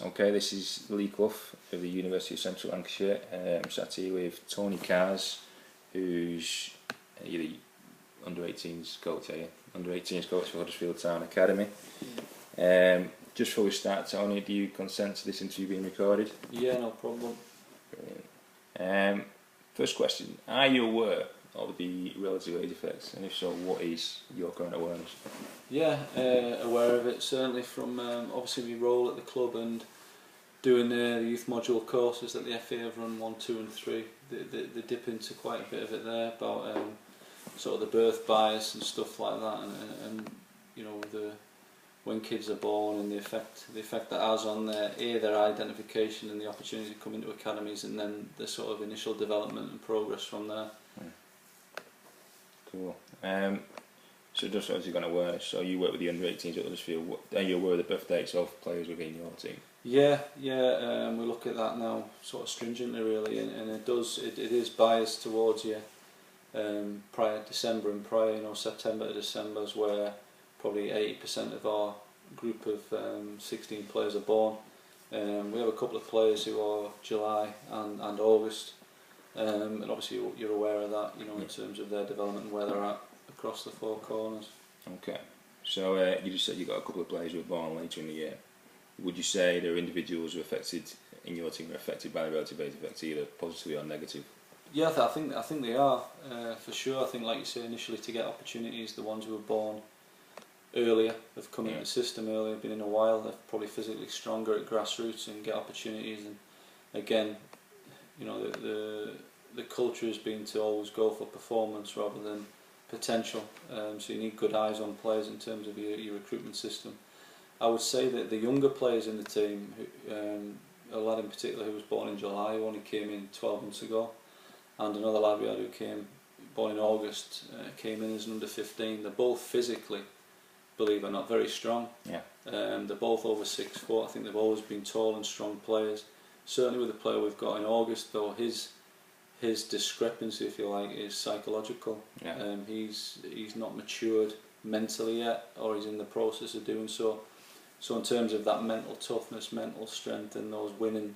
Okay, this is Lee Clough of the University of Central Lancashire. I'm sat here with Tony Cars, who's the under-18s coach, under-18s coach for Huddersfield Town Academy. Just before we start, Tony, do you consent to this interview being recorded? Yeah, no problem. Brilliant. First question, are you aware of the relative age effects, and if so, what is your current awareness? Yeah, aware of it, certainly from obviously we roll at the club and doing the youth module courses that the FA have run 1, 2 and 3. They dip into quite a bit of it there about sort of the birth bias and stuff like that, and you know, when kids are born and the effect that has on their identification and the opportunity to come into academies, and then the sort of initial development and progress from there. Cool. So just as you've got awareness, so you work with the under-18s at Huddersfield. Are you aware of the birth dates of players within your team? Yeah. We look at that now sort of stringently, really, and it is biased towards you. Prior December and prior, you know, September to December is where probably 80% of our group of 16 players are born. We have a couple of players who are July and August, and obviously you're aware of that, you know, in terms of their development and where they're at across the four corners. Okay, so you just said you got a couple of players who were born later in the year. Would you say there are individuals who are affected in your team, are affected by the relative age effects, either positively or negative? Yeah, I think they are, for sure. I think, like you say, initially to get opportunities, the ones who were born earlier have come into the system earlier, been in a while, they're probably physically stronger at grassroots and get opportunities. And again, you know, the culture has been to always go for performance rather than potential, so you need good eyes on players in terms of your recruitment system. I would say that the younger players in the team, a lad in particular who was born in July, who only came in 12 months ago, and another lad we had who came born in August, came in as an under 15. They're both physically, believe it or not, very strong. Yeah. They're both over 6 foot. I think they've always been tall and strong players. Certainly with the player we've got in August, though, his discrepancy, if you like, is psychological. Yeah. He's not matured mentally yet, or he's in the process of doing so. So in terms of that mental toughness, mental strength, and those winning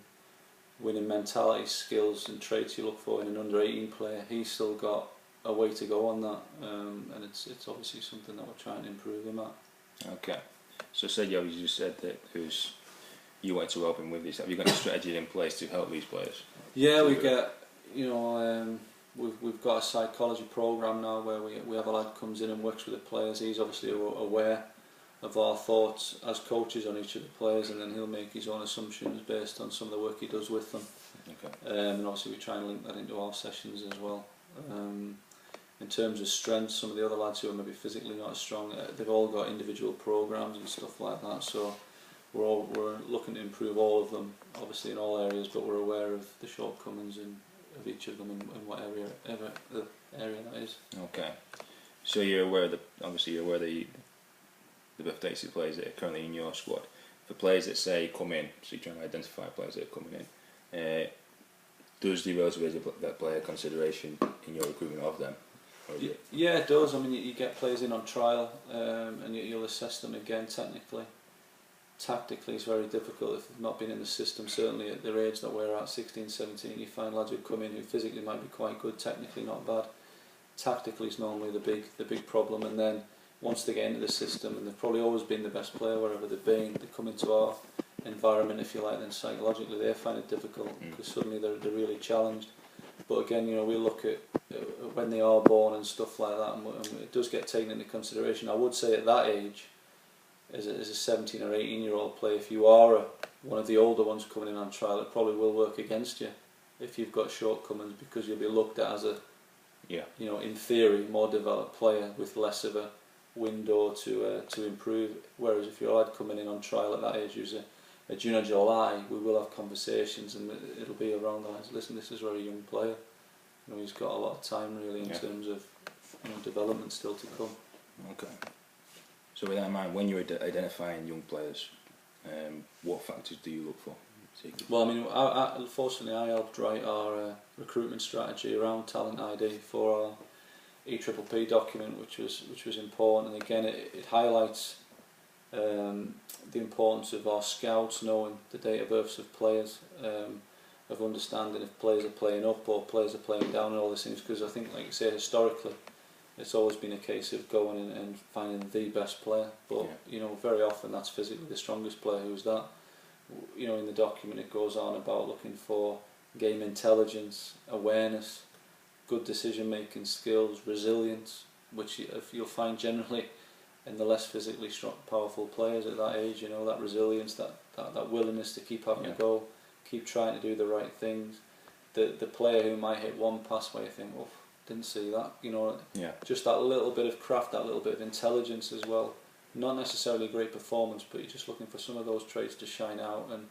mentality, skills and traits you look for in an under-18 player, he's still got a way to go on that, and it's obviously something that we're trying to improve him at. Okay, so you just said that you wanted to help him with this. Have you got any strategy in place to help these players? Yeah, we get, you know, we've got a psychology program now where we have a lad comes in and works with the players. He's obviously aware of our thoughts as coaches on each of the players, and then he'll make his own assumptions based on some of the work he does with them. Okay. And obviously we try and link that into our sessions as well. In terms of strength, some of the other lads who are maybe physically not as strong, they've all got individual programs and stuff like that, so we're looking to improve all of them, obviously in all areas, but we're aware of the shortcomings of each of them in what area the area that is. Okay, so you're aware of the birth dates of players that are currently in your squad. For players that say come in, so you're trying to identify players that are coming in, does the relative age of that player consideration in your recruitment of them? Yeah, it does. I mean, you get players in on trial, and you'll assess them again technically. Tactically, it's very difficult if they've not been in the system. Certainly at their age that we're at, 16, 17, you find lads who come in who physically might be quite good, technically not bad. Tactically is normally the big problem, and then once they get into the system, and they've probably always been the best player wherever they've been, they come into our environment, if you like, then psychologically they find it difficult because suddenly they're really challenged. But again, you know, we look at when they are born and stuff like that, and it does get taken into consideration. I would say at that age, as a 17 or 18-year-old player, if you are one of the older ones coming in on trial, it probably will work against you if you've got shortcomings, because you'll be looked at as a, you know, in theory, more developed player with less of a window to improve. Whereas if you're a lad coming in on trial at that age who's a June or July, we will have conversations, and it'll be around the lines. Listen, this is a very young player. You know, he's got a lot of time really in terms of, you know, development still to come. Okay. So with that in mind, when you're identifying young players, what factors do you look for? Well, I mean, unfortunately, I helped write our recruitment strategy around talent ID for our EPPP document, which was important. And again, it highlights the importance of our scouts knowing the date of births of players, of understanding if players are playing up or players are playing down and all these things, because I think, like you say, historically it's always been a case of going in and finding the best player, but you know, very often that's physically the strongest player. Who's that? You know, in the document it goes on about looking for game intelligence, awareness, good decision making skills, resilience, which you'll find generally in the less physically strong, powerful players at that age. You know, that resilience, that willingness to keep having a go, keep trying to do the right things. The player who might hit one pass where you think, oh, didn't see that, you know, just that little bit of craft, that little bit of intelligence as well. Not necessarily great performance, but you're just looking for some of those traits to shine out, and